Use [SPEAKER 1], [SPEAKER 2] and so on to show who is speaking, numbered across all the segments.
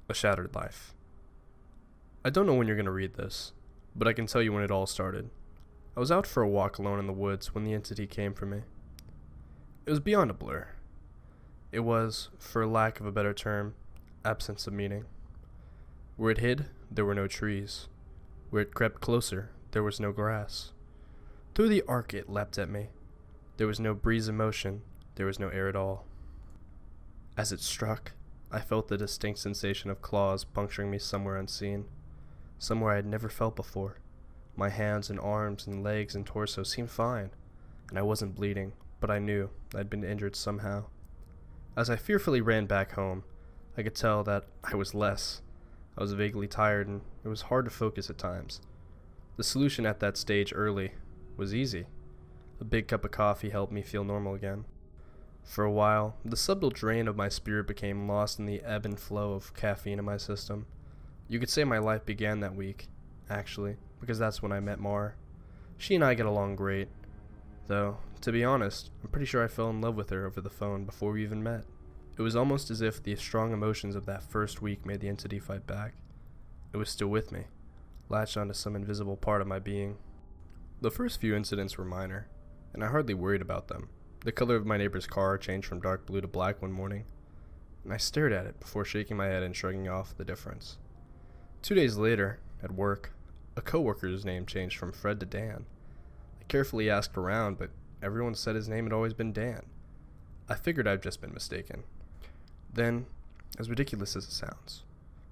[SPEAKER 1] A Shattered Life. I don't know when you're going to read this, but I can tell you when it all started. I was out for a walk alone in the woods when the entity came for me. It was beyond a blur. It was, for lack of a better term, absence of meaning. Where it hid, there were no trees. Where it crept closer, there was no grass. Through the arc it leapt at me. There was no breeze of motion, there was no air at all. As it struck, I felt the distinct sensation of claws puncturing me somewhere unseen, somewhere I had never felt before. My hands and arms and legs and torso seemed fine, and I wasn't bleeding, but I knew I'd been injured somehow. As I fearfully ran back home, I could tell that I was less. I was vaguely tired, and it was hard to focus at times. The solution at that stage early was easy. A big cup of coffee helped me feel normal again. For a while, the subtle drain of my spirit became lost in the ebb and flow of caffeine in my system. You could say my life began that week, actually, because that's when I met Mar. She and I get along great, though, to be honest, I'm pretty sure I fell in love with her over the phone before we even met. It was almost as if the strong emotions of that first week made the entity fight back. It was still with me, latched onto some invisible part of my being. The first few incidents were minor, and I hardly worried about them. The color of my neighbor's car changed from dark blue to black one morning, and I stared at it before shaking my head and shrugging off the difference. 2 days later, at work, a coworker's name changed from Fred to Dan. I carefully asked around, but everyone said his name had always been Dan. I figured I'd just been mistaken. Then, as ridiculous as it sounds,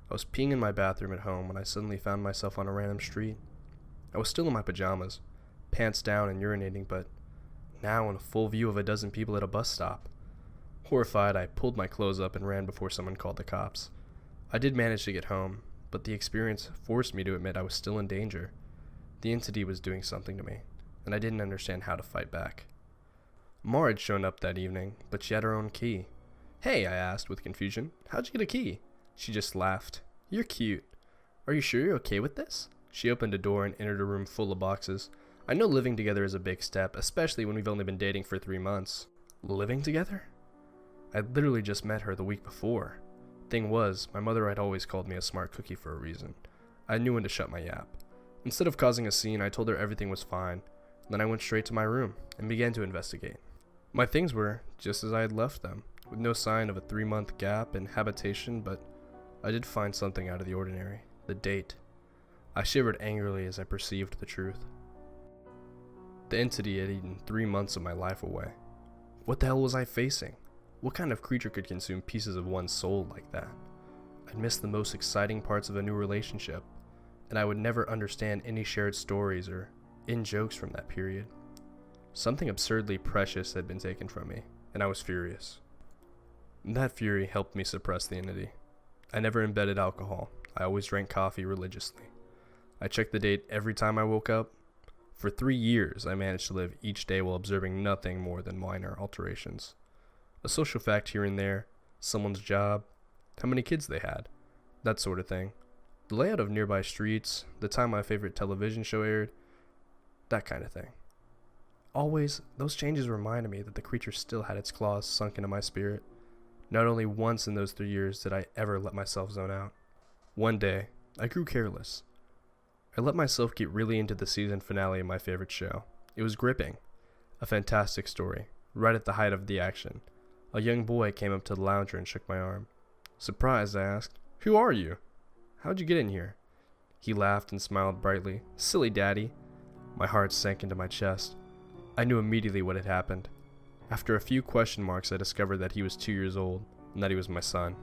[SPEAKER 1] I was peeing in my bathroom at home when I suddenly found myself on a random street. I was still in my pajamas, pants down and urinating, but now in full view of a dozen people at a bus stop. Horrified, I pulled my clothes up and ran before someone called the cops. I did manage to get home, but the experience forced me to admit I was still in danger. The entity was doing something to me, and I didn't understand how to fight back. Mar had shown up that evening, but she had her own key. "Hey," I asked with confusion, "how'd you get a key?" She just laughed. "You're cute. Are you sure you're okay with this?" She opened a door and entered a room full of boxes. I know living together is a big step, especially when we've only been dating for 3 months. Living together? I'd literally just met her the week before. Thing was, my mother had always called me a smart cookie for a reason. I knew when to shut my yap. Instead of causing a scene, I told her everything was fine. Then I went straight to my room and began to investigate. My things were just as I had left them, with no sign of a 3-month gap in habitation, but I did find something out of the ordinary. The date. I shivered angrily as I perceived the truth. The entity had eaten 3 months of my life away. What the hell was I facing? What kind of creature could consume pieces of one's soul like that? I'd missed the most exciting parts of a new relationship, and I would never understand any shared stories or in-jokes from that period. Something absurdly precious had been taken from me, and I was furious. That fury helped me suppress the entity. I never embedded alcohol. I always drank coffee religiously. I checked the date every time I woke up. For 3 years, I managed to live each day while observing nothing more than minor alterations. A social fact here and there, someone's job, how many kids they had, that sort of thing. The layout of nearby streets, the time my favorite television show aired, that kind of thing. Always, those changes reminded me that the creature still had its claws sunk into my spirit. Not only once in those 3 years did I ever let myself zone out. One day, I grew careless. I let myself get really into the season finale of my favorite show. It was gripping. A fantastic story, right at the height of the action. A young boy came up to the lounger and shook my arm. Surprised, I asked, "Who are you? How'd you get in here?" He laughed and smiled brightly. "Silly daddy." My heart sank into my chest. I knew immediately what had happened. After a few question marks, I discovered that he was 2 years old, and that he was my son.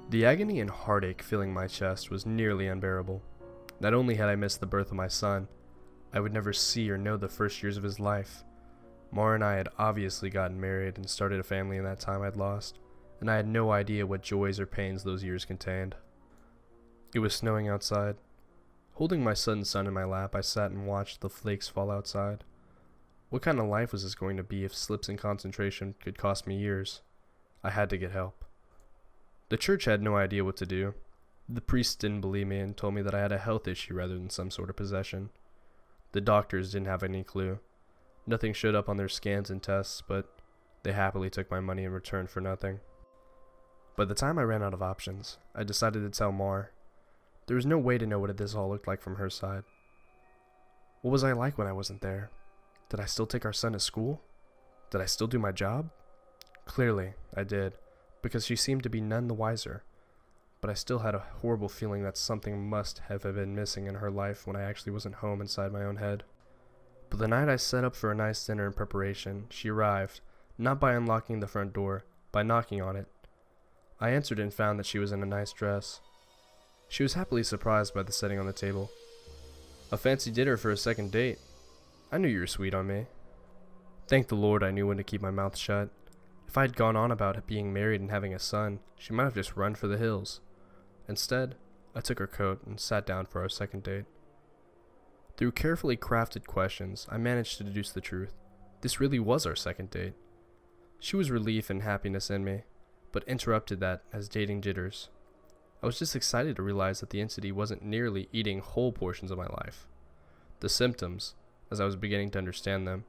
[SPEAKER 1] The agony and heartache filling my chest was nearly unbearable. Not only had I missed the birth of my son, I would never see or know the first years of his life. Mar and I had obviously gotten married and started a family in that time I'd lost, and I had no idea what joys or pains those years contained. It was snowing outside. Holding my son's son in my lap, I sat and watched the flakes fall outside. What kind of life was this going to be if slips in concentration could cost me years? I had to get help. The church had no idea what to do. The priest didn't believe me and told me that I had a health issue rather than some sort of possession. The doctors didn't have any clue. Nothing showed up on their scans and tests, but they happily took my money in return for nothing. By the time I ran out of options, I decided to tell Mar. There was no way to know what this all looked like from her side. What was I like when I wasn't there? Did I still take our son to school? Did I still do my job? Clearly, I did, because she seemed to be none the wiser. But I still had a horrible feeling that something must have been missing in her life when I actually wasn't home inside my own head. But the night I set up for a nice dinner in preparation, she arrived, not by unlocking the front door, by knocking on it. I answered and found that she was in a nice dress. She was happily surprised by the setting on the table. A fancy dinner for a second date. I knew you were sweet on me. Thank the Lord I knew when to keep my mouth shut. If I had gone on about being married and having a son, she might have just run for the hills. Instead, I took her coat and sat down for our second date. Through carefully crafted questions, I managed to deduce the truth. This really was our second date. She was relief and happiness in me, but interrupted that as dating jitters. I was just excited to realize that the entity wasn't nearly eating whole portions of my life. The symptoms, as I was beginning to understand them,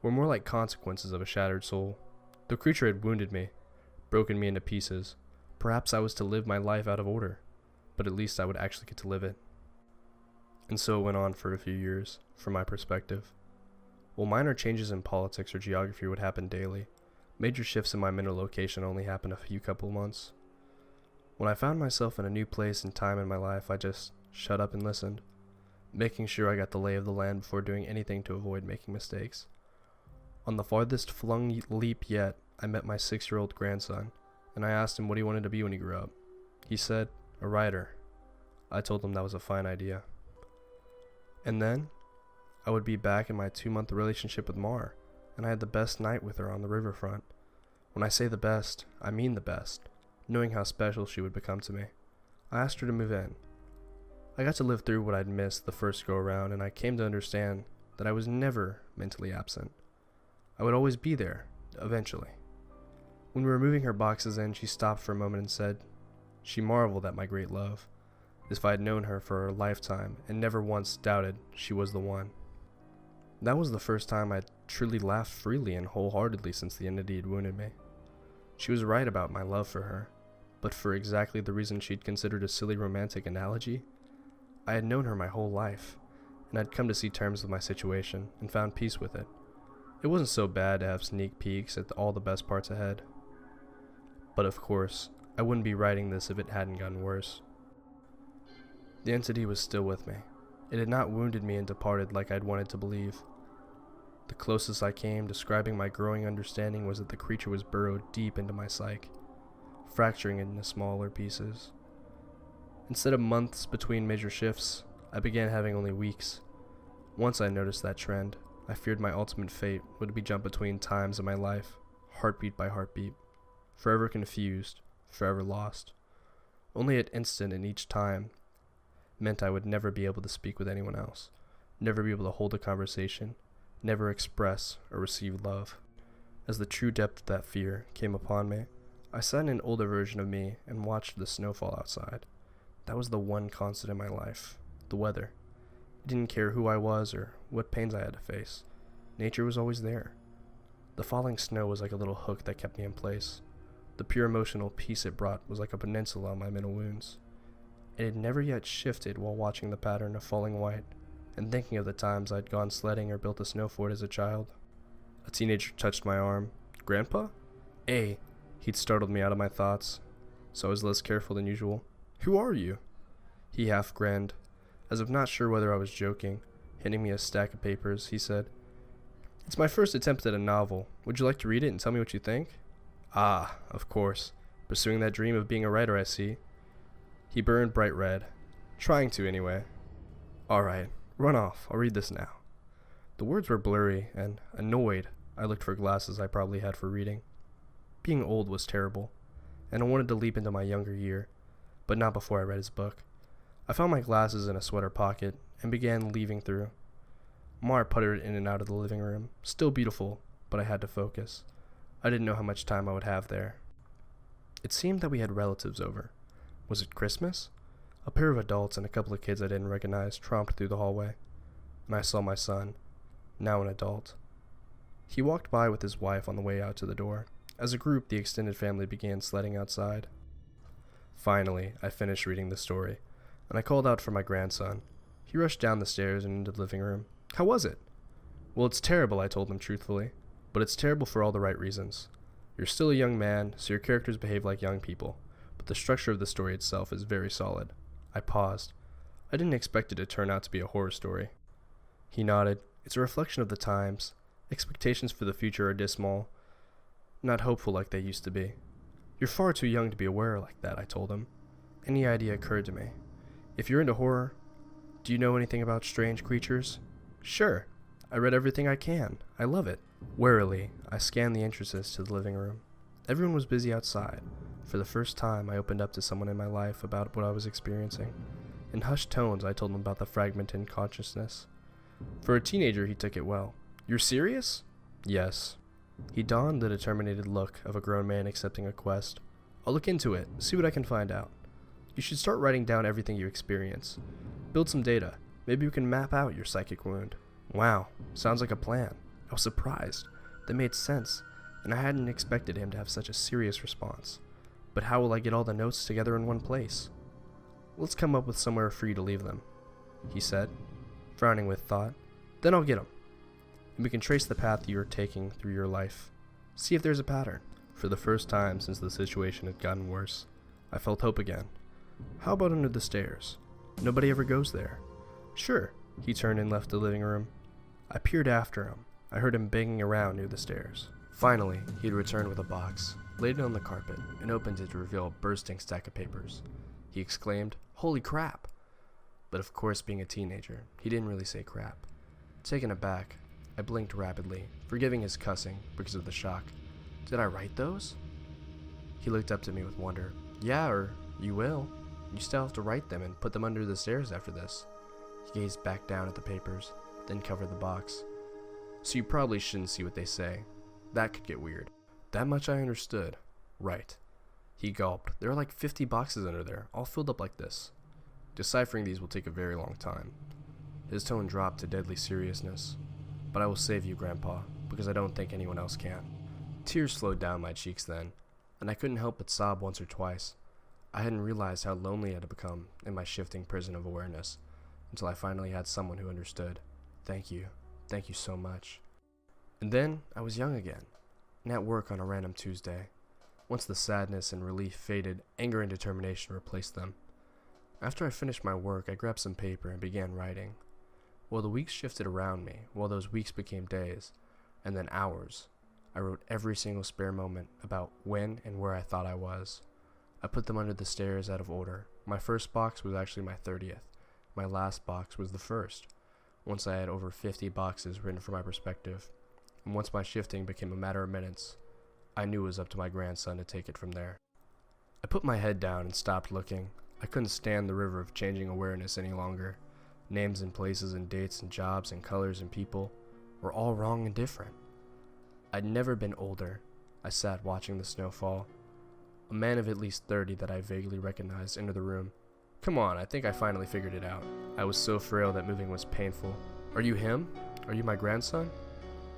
[SPEAKER 1] were more like consequences of a shattered soul. The creature had wounded me, broken me into pieces. Perhaps I was to live my life out of order, but at least I would actually get to live it. And so it went on for a few years, from my perspective. While minor changes in politics or geography would happen daily, major shifts in my mental location only happened a few couple months. When I found myself in a new place and time in my life, I just shut up and listened, making sure I got the lay of the land before doing anything to avoid making mistakes. On the farthest flung leap yet, I met my 6-year-old grandson, and I asked him what he wanted to be when he grew up. He said, a writer. I told him that was a fine idea. And then, I would be back in my 2-month relationship with Mar, and I had the best night with her on the riverfront. When I say the best, I mean the best, knowing how special she would become to me. I asked her to move in. I got to live through what I'd missed the first go-around, and I came to understand that I was never mentally absent. I would always be there, eventually. When we were moving her boxes in, she stopped for a moment and said, she marveled at my great love, as if I had known her for a lifetime and never once doubted she was the one. That was the first time I'd truly laughed freely and wholeheartedly since the entity had wounded me. She was right about my love for her, but for exactly the reason she'd considered a silly romantic analogy. I had known her my whole life, and I'd come to see terms with my situation and found peace with it. It wasn't so bad to have sneak peeks at all the best parts ahead. But of course, I wouldn't be writing this if it hadn't gotten worse. The entity was still with me. It had not wounded me and departed like I'd wanted to believe. The closest I came describing my growing understanding was that the creature was burrowed deep into my psyche, fracturing it into smaller pieces. Instead of months between major shifts, I began having only weeks. Once I noticed that trend, I feared my ultimate fate would be jump between times in my life, heartbeat by heartbeat, forever confused, forever lost. Only an instant in each time meant I would never be able to speak with anyone else, never be able to hold a conversation, never express or receive love. As the true depth of that fear came upon me, I sat in an older version of me and watched the snowfall outside. That was the one constant in my life, the weather. I didn't care who I was or what pains I had to face. Nature was always there. The falling snow was like a little hook that kept me in place. The pure emotional peace it brought was like a peninsula on my mental wounds. It had never yet shifted while watching the pattern of falling white and thinking of the times I'd gone sledding or built a snow fort as a child. A teenager touched my arm. Grandpa? Hey, he'd startled me out of my thoughts, so I was less careful than usual. Who are you? He half grinned, as if not sure whether I was joking. Handing me a stack of papers, he said, "It's my first attempt at a novel. Would you like to read it and tell me what you think?" Ah, of course. Pursuing that dream of being a writer, I see. He burned bright red. Trying to, anyway. Alright, run off. I'll read this now. The words were blurry, and, annoyed, I looked for glasses I probably had for reading. Being old was terrible, and I wanted to leap into my younger year, but not before I read his book. I found my glasses in a sweater pocket and began leaving through. Mar puttered in and out of the living room, still beautiful, but I had to focus. I didn't know how much time I would have there. It seemed that we had relatives over. Was it Christmas? A pair of adults and a couple of kids I didn't recognize tromped through the hallway, and I saw my son, now an adult. He walked by with his wife on the way out to the door. As a group, the extended family began sledding outside. Finally, I finished reading the story, and I called out for my grandson. He rushed down the stairs and into the living room. How was it? Well, it's terrible, I told him truthfully, but it's terrible for all the right reasons. You're still a young man, so your characters behave like young people, but the structure of the story itself is very solid. I paused. I didn't expect it to turn out to be a horror story. He nodded. It's a reflection of the times. Expectations for the future are dismal, not hopeful like they used to be. You're far too young to be aware like that, I told him. Any idea occurred to me. If you're into horror, do you know anything about strange creatures? Sure. I read everything I can. I love it. Warily, I scanned the entrances to the living room. Everyone was busy outside. For the first time, I opened up to someone in my life about what I was experiencing. In hushed tones, I told him about the fragmented consciousness. For a teenager, he took it well. You're serious? Yes. He donned the determined look of a grown man accepting a quest. I'll look into it, see what I can find out. You should start writing down everything you experience. Build some data. Maybe we can map out your psychic wound. Wow, sounds like a plan. I was surprised. That made sense, and I hadn't expected him to have such a serious response. But how will I get all the notes together in one place? Let's come up with somewhere for you to leave them, he said, frowning with thought. Then I'll get them, and we can trace the path you are taking through your life. See if there's a pattern. For the first time since the situation had gotten worse, I felt hope again. How about under the stairs? Nobody ever goes there. Sure. He turned and left the living room. I peered after him. I heard him banging around near the stairs. Finally, he'd returned with a box, laid it on the carpet, and opened it to reveal a bursting stack of papers. He exclaimed, "Holy crap!" But of course, being a teenager, he didn't really say crap. Taken aback, I blinked rapidly, forgiving his cussing because of the shock. Did I write those? He looked up to me with wonder. Yeah, or you will. You still have to write them and put them under the stairs after this. He gazed back down at the papers, then covered the box. So you probably shouldn't see what they say. That could get weird. That much I understood. Right. He gulped. There are like 50 boxes under there, all filled up like this. Deciphering these will take a very long time. His tone dropped to deadly seriousness. But I will save you, Grandpa, because I don't think anyone else can. Tears flowed down my cheeks then, and I couldn't help but sob once or twice. I hadn't realized how lonely I had become in my shifting prison of awareness, until I finally had someone who understood. Thank you. Thank you so much. And then I was young again, and at work on a random Tuesday. Once the sadness and relief faded, anger and determination replaced them. After I finished my work, I grabbed some paper and began writing. Well, the weeks shifted around me, while those weeks became days, and then hours. I wrote every single spare moment about when and where I thought I was. I put them under the stairs out of order. My first box was actually my 30th. My last box was the first. Once I had over 50 boxes written from my perspective, and once my shifting became a matter of minutes, I knew it was up to my grandson to take it from there. I put my head down and stopped looking. I couldn't stand the river of changing awareness any longer. Names and places and dates and jobs and colors and people were all wrong and different. I'd never been older. I sat watching the snow fall. A man of at least 30 that I vaguely recognized entered the room. Come on, I think I finally figured it out. I was so frail that moving was painful. Are you him? Are you my grandson?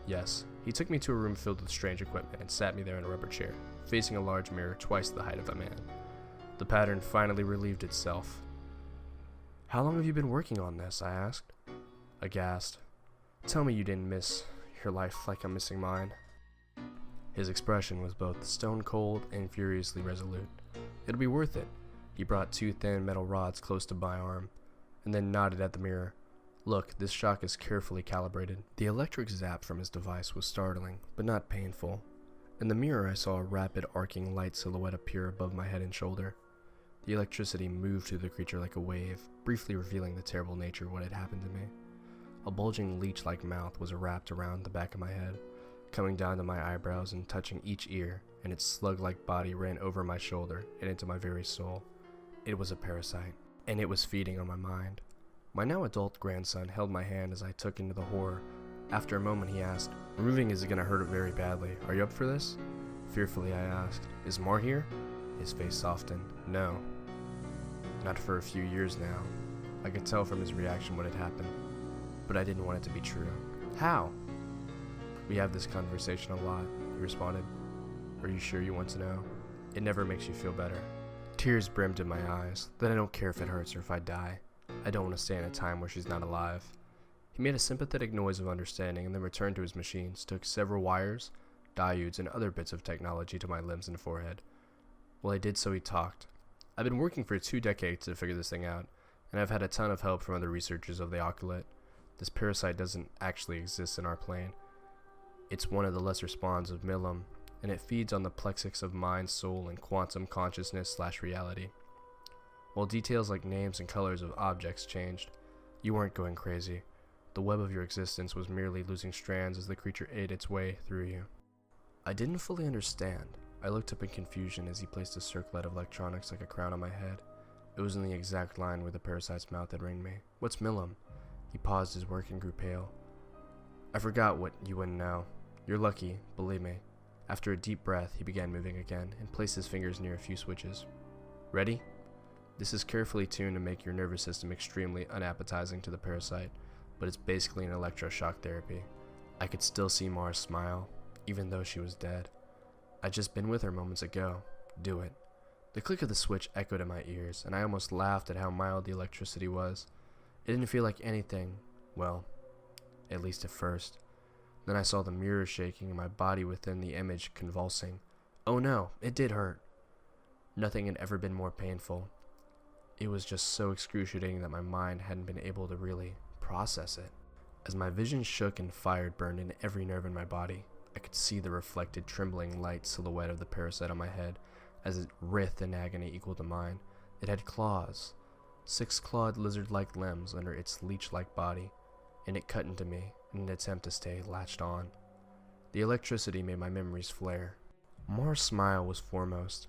[SPEAKER 1] Yes. He took me to a room filled with strange equipment and sat me there in a rubber chair, facing a large mirror twice the height of a man. The pattern finally relieved itself. How long have you been working on this? I asked. Aghast. Tell me you didn't miss your life like I'm missing mine. His expression was both stone cold and furiously resolute. It'll be worth it. He brought two thin metal rods close to my arm, and then nodded at the mirror. Look, this shock is carefully calibrated. The electric zap from his device was startling, but not painful. In the mirror I saw a rapid arcing light silhouette appear above my head and shoulder. The electricity moved through the creature like a wave, briefly revealing the terrible nature of what had happened to me. A bulging leech-like mouth was wrapped around the back of my head, coming down to my eyebrows and touching each ear, and its slug-like body ran over my shoulder and into my very soul. It was a parasite, and it was feeding on my mind. My now adult grandson held my hand as I took into the horror. After a moment he asked, "Removing is gonna hurt it very badly. Are you up for this?" Fearfully I asked, "Is Mar here?" His face softened. No. Not for a few years now. I could tell from his reaction what had happened, but I didn't want it to be true. How? We have this conversation a lot, he responded. Are you sure you want to know? It never makes you feel better. Tears brimmed in my eyes. That I don't care if it hurts or if I die. I don't want to stay in a time where she's not alive. He made a sympathetic noise of understanding and then returned to his machines, took several wires, diodes, and other bits of technology to my limbs and forehead. While he did so, he talked. I've been working for 2 decades to figure this thing out, and I've had a ton of help from other researchers of the oculate. This parasite doesn't actually exist in our plane. It's one of the lesser spawns of Milim, and it feeds on the plexus of mind, soul, and quantum consciousness/reality. While details like names and colors of objects changed, you weren't going crazy. The web of your existence was merely losing strands as the creature ate its way through you. I didn't fully understand. I looked up in confusion as he placed a circlet of electronics like a crown on my head. It was in the exact line where the parasite's mouth had ringed me. What's Milim? He paused his work and grew pale. I forgot what you wouldn't know. You're lucky, believe me. After a deep breath, he began moving again and placed his fingers near a few switches. Ready? This is carefully tuned to make your nervous system extremely unappetizing to the parasite, but it's basically an electroshock therapy. I could still see Mars smile, even though she was dead. I'd just been with her moments ago. Do it. The click of the switch echoed in my ears, and I almost laughed at how mild the electricity was. It didn't feel like anything, well, at least at first. Then I saw the mirror shaking and my body within the image convulsing. Oh no, it did hurt. Nothing had ever been more painful. It was just so excruciating that my mind hadn't been able to really process it. As my vision shook and fire burned in every nerve in my body, I could see the reflected, trembling light silhouette of the parasite on my head as it writhed in agony equal to mine. It had claws, 6-clawed lizard-like limbs under its leech-like body, and it cut into me in an attempt to stay latched on. The electricity made my memories flare. Mars' smile was foremost,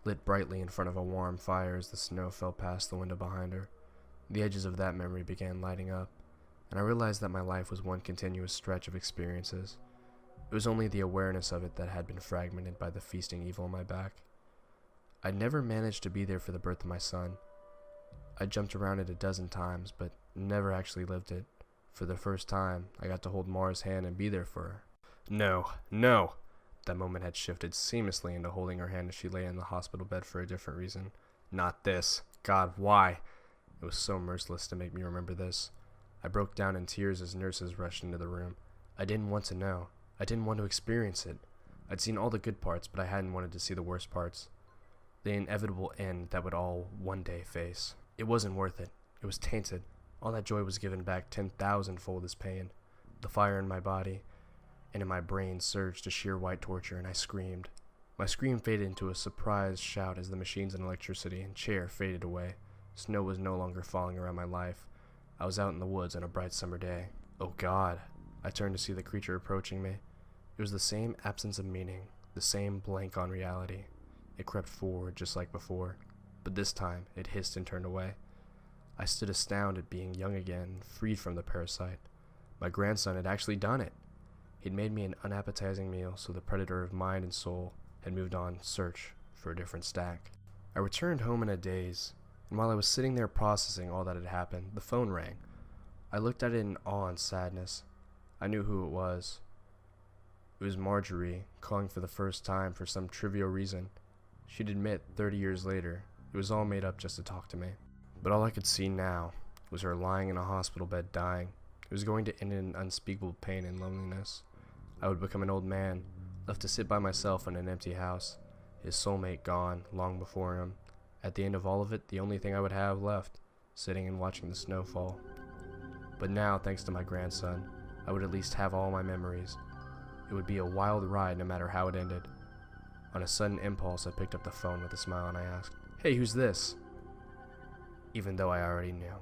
[SPEAKER 1] lit brightly in front of a warm fire as the snow fell past the window behind her. The edges of that memory began lighting up, and I realized that my life was one continuous stretch of experiences. It was only the awareness of it that had been fragmented by the feasting evil on my back. I'd never managed to be there for the birth of my son. I jumped around it a dozen times, but never actually lived it. For the first time, I got to hold Mara's hand and be there for her. No, no! That moment had shifted seamlessly into holding her hand as she lay in the hospital bed for a different reason. Not this. God, why? It was so merciless to make me remember this. I broke down in tears as nurses rushed into the room. I didn't want to know. I didn't want to experience it. I'd seen all the good parts, but I hadn't wanted to see the worst parts. The inevitable end that would all one day face. It wasn't worth it. It was tainted. All that joy was given back 10,000-fold as pain. The fire in my body and in my brain surged to sheer white torture, and I screamed. My scream faded into a surprised shout as the machines and electricity and chair faded away. Snow was no longer falling around my life. I was out in the woods on a bright summer day. Oh God! I turned to see the creature approaching me. It was the same absence of meaning, the same blank on reality. It crept forward just like before, but this time it hissed and turned away. I stood astounded, being young again, freed from the parasite. My grandson had actually done it. He'd made me an unappetizing meal, so the predator of mind and soul had moved on search for a different stack. I returned home in a daze, and while I was sitting there processing all that had happened, the phone rang. I looked at it in awe and sadness. I knew who it was. It was Marjorie, calling for the first time for some trivial reason. She'd admit 30 years later, it was all made up just to talk to me. But all I could see now was her lying in a hospital bed dying. It was going to end in unspeakable pain and loneliness. I would become an old man, left to sit by myself in an empty house, his soulmate gone long before him. At the end of all of it, the only thing I would have left, sitting and watching the snow fall. But now, thanks to my grandson, I would at least have all my memories. It would be a wild ride no matter how it ended. On a sudden impulse, I picked up the phone with a smile and I asked, "Hey, who's this?" Even though I already knew.